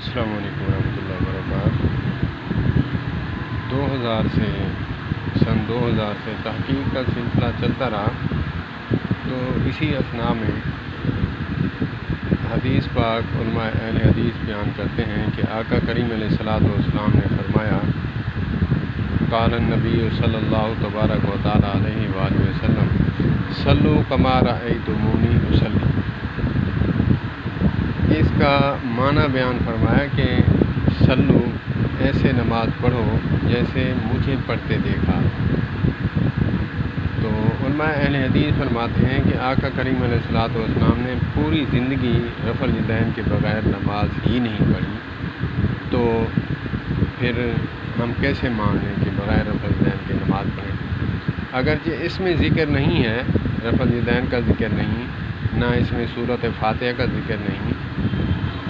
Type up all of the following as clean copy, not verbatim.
السلام علیکم ورحمۃ اللہ وبرکاتہ۔ 2000 سے سن 2000 سے تحقیق کا سلسلہ چلتا رہا، تو اسی اثناء میں حدیث پاک علماء اہل حدیث بیان کرتے ہیں کہ آقا کریم علیہ الصلوۃ والسلام نے فرمایا، قال النبی صلی اللہ تبارک و تعالی علیہ وآلہ وسلم صلوا کما رأیتمونی اصلی۔ اس کا معنی بیان فرمایا کہ صلو، ایسے نماز پڑھو جیسے مجھے پڑھتے دیکھا۔ تو علماء اہل حدیث فرماتے ہیں کہ آقا کریم علیہ الصلوۃ والسلام نے پوری زندگی رفع الیدین کے بغیر نماز ہی نہیں پڑھی، تو پھر ہم کیسے مان لیں کہ بغیر رفع الیدین کے نماز پڑھیں؟ اگرچہ اس میں ذکر نہیں ہے، رفع الیدین کا ذکر نہیں، نہ اس میں سورۃ فاتحہ کا ذکر نہیں،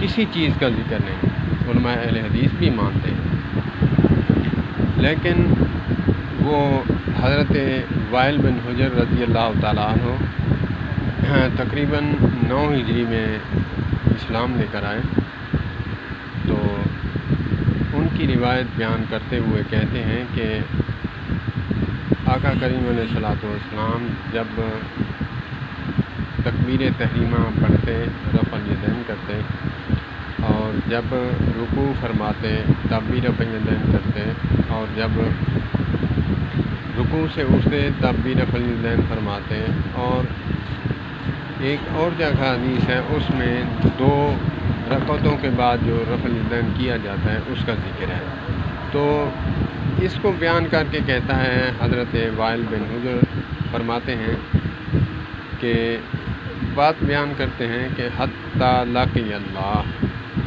کسی چیز کا ذکر نہیں، علماء اہل حدیث بھی مانتے ہیں، لیکن وہ حضرت وائل بن حجر رضی اللہ تعالیٰ عنہ تقریباً 9 ہجری میں اسلام لے کر آئے، تو ان کی روایت بیان کرتے ہوئے کہتے ہیں کہ آقا کریم علیہ الصلوۃ والسلام جب تکبیر تحریمہ پڑھتے، رفع الیدین کرتے، اور جب رکوع فرماتے تب بھی رفع الیدین کرتے، اور جب رکوع سے اٹھتے تب بھی رفع الیدین فرماتے، اور ایک اور جگہ حدیث ہے اس میں 2 رکعتوں کے بعد جو رفع الیدین کیا جاتا ہے اس کا ذکر ہے۔ تو اس کو بیان کر کے کہتا ہے حضرت وائل بن حجر، فرماتے ہیں کہ بات بیان کرتے ہیں کہ حتی لقی اللہ،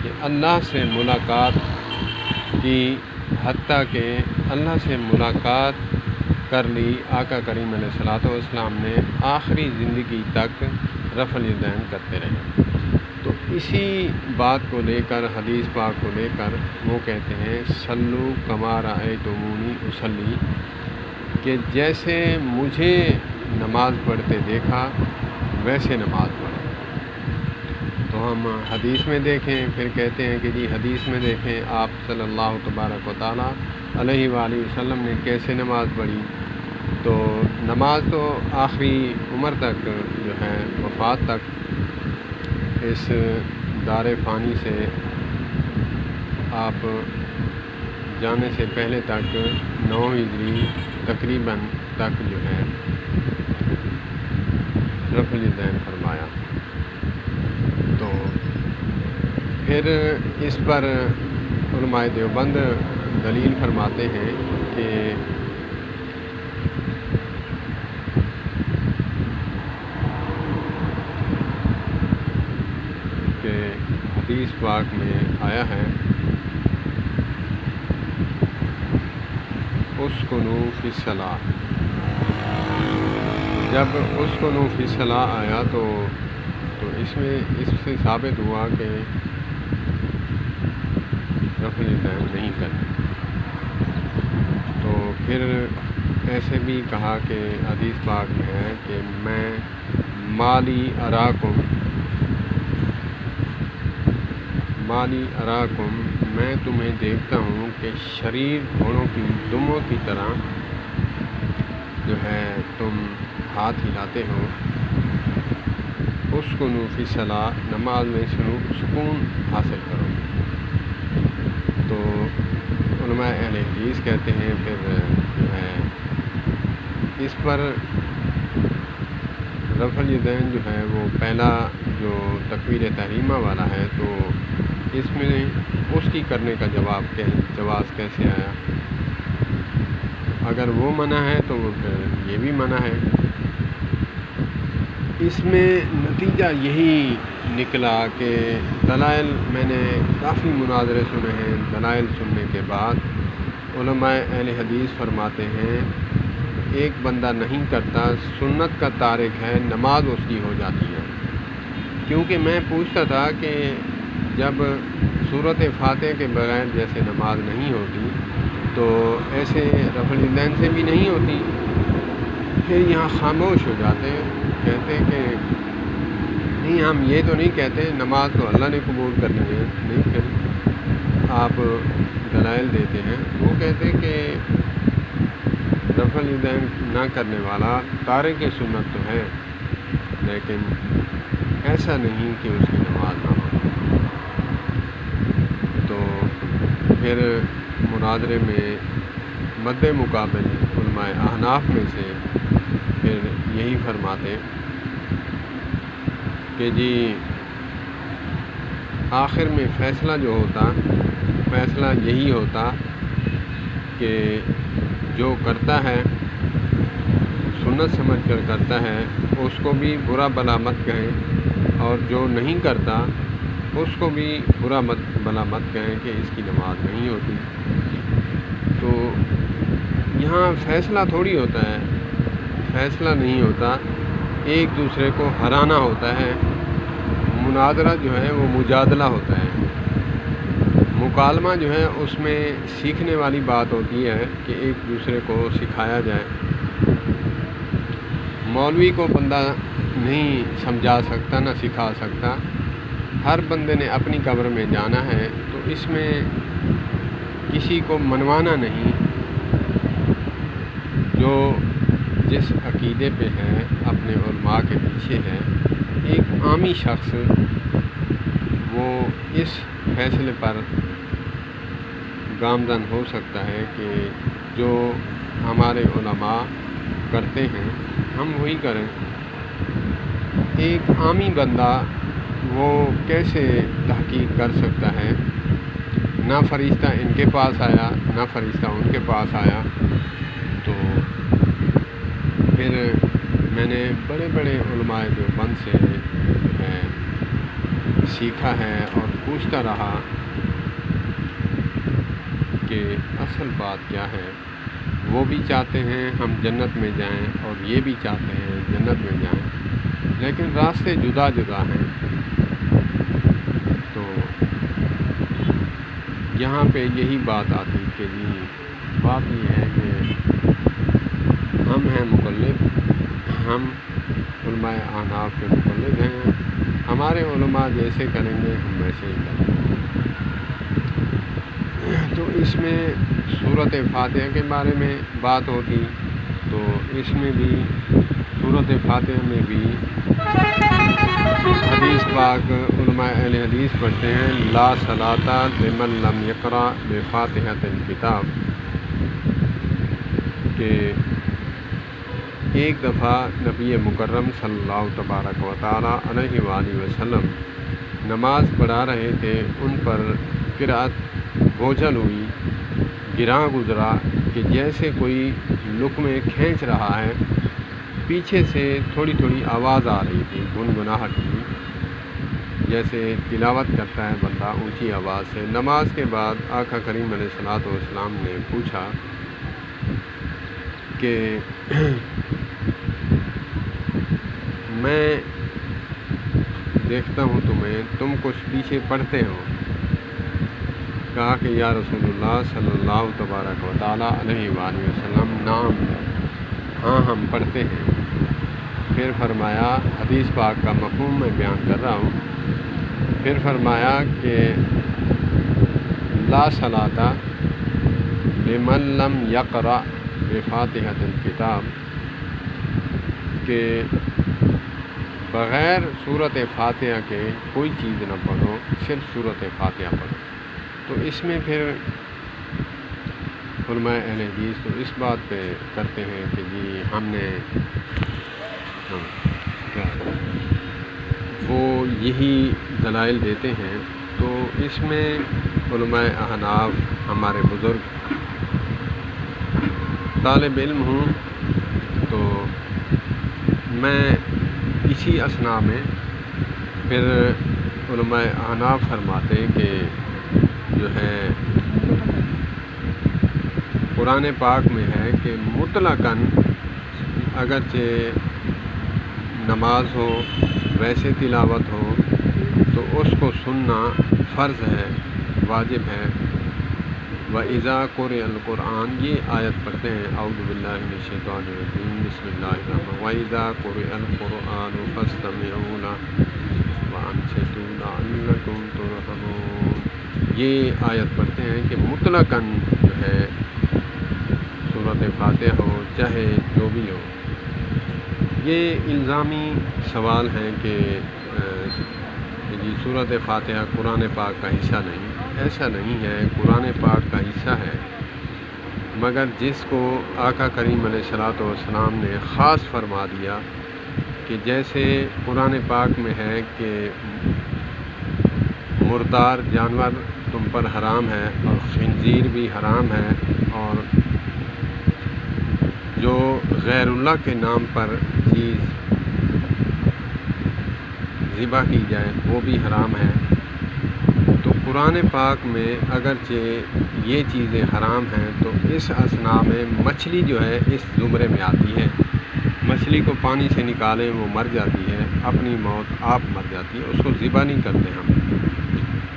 کہ اللہ سے ملاقات کی، حتیٰ کہ اللہ سے ملاقات کر لی آقا کریم علیہ الصلوۃ والسلام نے، آخری زندگی تک رفع الیدین کرتے رہے۔ تو اسی بات کو لے کر، حدیث پاک کو لے کر وہ کہتے ہیں صلو کما رأیتمونی اصلی، کہ جیسے مجھے نماز پڑھتے دیکھا ویسے نماز پڑھو۔ تو ہم حدیث میں دیکھیں، پھر کہتے ہیں کہ جی حدیث میں دیکھیں آپ صلی اللہ تبارک و تعالیٰ علیہ وآلہ وسلم نے کیسے نماز پڑھی۔ تو نماز تو آخری عمر تک جو ہے، وفات تک، اس دار فانی سے آپ جانے سے پہلے تک 9 ہجری تقریباً تک جو ہے رفع الیدین فرمایا۔ تو پھر اس پر علماء دیوبند دلیل فرماتے ہیں کہ حدیث پاک میں آیا ہے اسکنوا فی الصلاۃ، جب اسکنوا فی الصلاۃ آیا تو اس سے ثابت ہوا کہ رفع الیدین نہیں کرنا۔ تو پھر ایسے بھی کہا کہ حدیث پاک میں ہے کہ میں مالی اراکم، میں تمہیں دیکھتا ہوں کہ شریر گھوڑوں کی دموں کی طرح جو ہے تم ہاتھ ہلاتے ہو۔ اسکنوا فی الصلاۃ، نماز میں سکون حاصل کرو۔ تو علماء اہل حدیث کہتے ہیں پھر جو ہے اس پر رفع الیدین جو ہے وہ پہلا جو تکبیر تحریمہ والا ہے، تو اس میں اس کی کرنے کا جواز کیسے آیا؟ اگر وہ منع ہے تو پھر یہ بھی منع ہے۔ اس میں نتیجہ یہی نکلا کہ دلائل، میں نے کافی مناظرے سنے ہیں، دلائل سننے کے بعد علماء اہل حدیث فرماتے ہیں ایک بندہ نہیں کرتا، سنت کا تارک ہے، نماز اس کی ہو جاتی ہے۔ کیونکہ میں پوچھتا تھا کہ جب سورۃ فاتحہ کے بغیر جیسے نماز نہیں ہوتی، تو ایسے رفع الیدین سے بھی نہیں ہوتی۔ پھر یہاں خاموش ہو جاتے ہیں، کہتے ہیں کہ نہیں، ہم یہ تو نہیں کہتے، نماز تو اللہ نے قبول کرنی ہے، نہیں، پھر آپ دلائل دیتے ہیں، وہ کہتے ہیں کہ رفع الیدین نہ کرنے والا تارک سنت تو ہے، لیکن ایسا نہیں کہ اس کی نماز نہ ہو۔ تو پھر مناظرے میں مد مقابل علماء احناف میں سے پھر یہی فرماتے کہ جی آخر میں فیصلہ جو ہوتا، فیصلہ یہی ہوتا کہ جو کرتا ہے سنت سمجھ کر کرتا ہے اس کو بھی برا بلا مت کہیں، اور جو نہیں کرتا اس کو بھی برا بلا مت کہیں کہ اس کی نماز نہیں ہوتی۔ تو یہاں فیصلہ تھوڑی ہوتا ہے، فیصلہ نہیں ہوتا، ایک دوسرے کو ہرانا ہوتا ہے۔ مناظرہ جو ہے وہ مجادلہ ہوتا ہے، مکالمہ جو ہے اس میں سیکھنے والی بات ہوتی ہے کہ ایک دوسرے کو سکھایا جائے۔ مولوی کو بندہ نہیں سمجھا سکتا نہ سکھا سکتا، ہر بندے نے اپنی قبر میں جانا ہے، تو اس میں کسی کو منوانا نہیں۔ جو جس عقیدے پہ ہے، اپنے علماء کے پیچھے ہے، ایک عامی شخص وہ اس فیصلے پر گامزن ہو سکتا ہے کہ جو ہمارے علماء کرتے ہیں ہم وہی کریں۔ ایک عامی بندہ وہ کیسے تحقیق کر سکتا ہے؟ نہ فرشتہ ان کے پاس آیا، نہ فرشتہ ان کے پاس آیا۔ تو پھر میں نے بڑے بڑے علماء دیوبند سے سیکھا ہے اور پوچھتا رہا کہ اصل بات کیا ہے۔ وہ بھی چاہتے ہیں ہم جنت میں جائیں اور یہ بھی چاہتے ہیں جنت میں جائیں، لیکن راستے جدا جدا ہیں۔ تو یہاں پہ یہی بات آتی کہ جی بات یہ ہے کہ ہم ہیں مقلد، ہم علماء احناف کے مقلد ہیں، ہمارے علماء جیسے کریں گے ہم ویسے ہی کریں گے۔ تو اس میں سورۃ فاتحہ کے بارے میں بات ہوتی، تو اس میں بھی سورۃ فاتحہ میں بھی حدیث پاک علماء اہل حدیث پڑھتے ہیں، لا صلاۃ لمن لم یقرأ بفاتحۃ الکتاب، کہ ایک دفعہ نبی مکرم صلی اللہ تبارک و تعالی علیہ وآلہ وسلم نماز پڑھا رہے تھے، ان پر قرأت بوجھل ہوئی، گراں گزرا کہ جیسے کوئی لقمے کھینچ رہا ہے، پیچھے سے تھوڑی تھوڑی آواز آ رہی تھی، گنگناہٹ کی، جیسے تلاوت کرتا ہے بندہ اونچی آواز سے۔ نماز کے بعد آقا کریم علیہ الصلوۃ والسلام نے پوچھا کہ میں دیکھتا ہوں تم کچھ پیچھے پڑھتے ہو۔ کہا کہ یا رسول اللہ صلی اللہ تبارک و تعالی علیہ وآلہ وسلم، نعم، ہاں ہم پڑھتے ہیں۔ پھر فرمایا، حدیث پاک کا مفہوم میں بیان کر رہا ہوں، پھر فرمایا کہ لا صلاۃ لمن لم یقرأ بفاتحۃ الکتاب، کہ بغیر سورۃ فاتحہ کے کوئی چیز نہ پڑھو، صرف سورۃ فاتحہ پڑھو۔ تو اس میں پھر علماء اہل حدیث تو اس بات پہ کرتے ہیں کہ جی ہم نے وہ یہی دلائل دیتے ہیں۔ تو اس میں علماء احناف ہمارے بزرگ، طالب علم ہوں تو میں اسی اثناء میں پھر علماء احناف فرماتے ہیں کہ جو ہے قرآن پاک میں ہے کہ مطلقاً اگرچہ نماز ہو، ویسے تلاوت ہو، تو اس کو سننا فرض ہے، واجب ہے۔ وَإِذَا قُرِئَ الْقُرْآنُ، یہ آیت پڑھتے ہیں، اعوذ باللہ من الشیطان الرجیم، بسم اللہ الرحمن الرحیم، وَإِذَا قُرِئَ الْقُرْآنُ فَاسْتَمِعُوا لَهُ وَأَنصِتُوا لَعَلَّكُمْ تُرْحَمُونَ۔ یہ آیت پڑھتے ہیں کہ مطلقاً جو ہے سورۃ فاتحہ ہو چاہے جو بھی ہو، یہ الزامی سوال ہے کہ جی سورۃ فاتحہ قرآن پاک کا حصہ نہیں، ایسا نہیں ہے، قرآن پاک کا حصہ ہے، مگر جس کو آقا کریم علیہ الصلوۃ والسلام نے خاص فرما دیا کہ جیسے قرآن پاک میں ہے کہ مردار جانور تم پر حرام ہے اور خنزیر بھی حرام ہے، اور جو غیر اللہ کے نام پر چیز ذبح کی جائے وہ بھی حرام ہے۔ تو قرآن پاک میں اگرچہ یہ چیزیں حرام ہیں تو اس اثناء میں مچھلی جو ہے اس زمرے میں آتی ہے۔ مچھلی کو پانی سے نکالیں وہ مر جاتی ہے، اپنی موت آپ مر جاتی ہے، اس کو ذبح نہیں کرتے ہم۔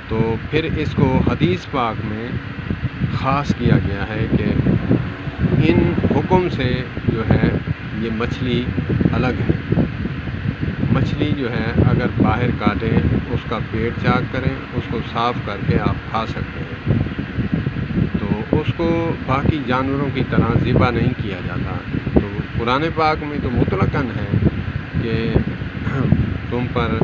تو پھر اس کو حدیث پاک میں خاص کیا گیا ہے کہ ان حکم سے جو ہے یہ مچھلی الگ ہے۔ مچھلی جو ہے اگر باہر کاٹیں، اس کا پیٹ چاک کریں، اس کو صاف کر کے آپ کھا سکتے ہیں، تو اس کو باقی جانوروں کی طرح ذبح نہیں کیا جاتا۔ تو قرآن پاک میں تو مطلقاً ہے کہ تم پر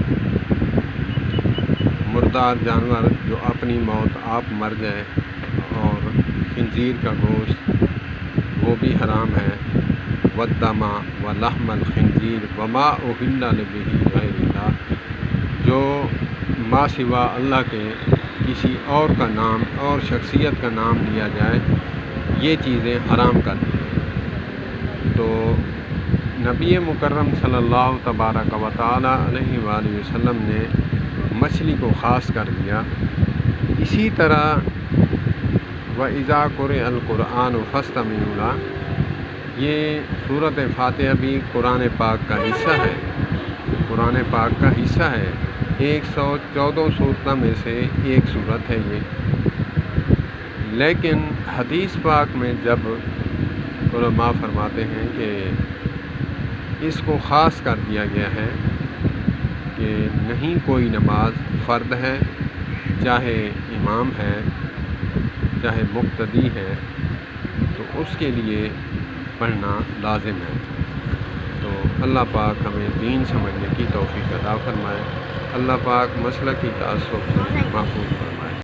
مردار جانور جو اپنی موت آپ مر جائے، اور خنزیر کا گوشت وہ بھی حرام ہے، والدم ولحم الخنزیر وما اہل لبہ غیر اللہ، جو ما سوا اللہ کے کسی اور کا نام اور شخصیت کا نام لیا جائے، یہ چیزیں حرام کر دی ہیں۔ تو نبی مکرم صلی اللہ تبارک و تعالی علیہ وآلہ وسلم نے مچھلی کو خاص کر دیا۔ اسی طرح وَإِذَا قُرِئَ الْقُرْآنُ فَاسْتَمِعُوا لَهُ، یہ سورۃ فاتحہ بھی قرآن پاک کا حصہ ہے، قرآن پاک کا حصہ ہے، 114 صورتوں میں سے ایک صورت ہے یہ۔ لیکن حدیث پاک میں جب علماء فرماتے ہیں کہ اس کو خاص کر دیا گیا ہے کہ نہیں کوئی نماز فرد ہے، چاہے امام ہے چاہے مقتدی ہے، تو اس کے لیے پڑھنا لازم ہے۔ تو اللہ پاک ہمیں دین سمجھنے کی توفیق عطا فرمائے، اللہ پاک مسلک کی تعصب سے محفوظ فرمائے۔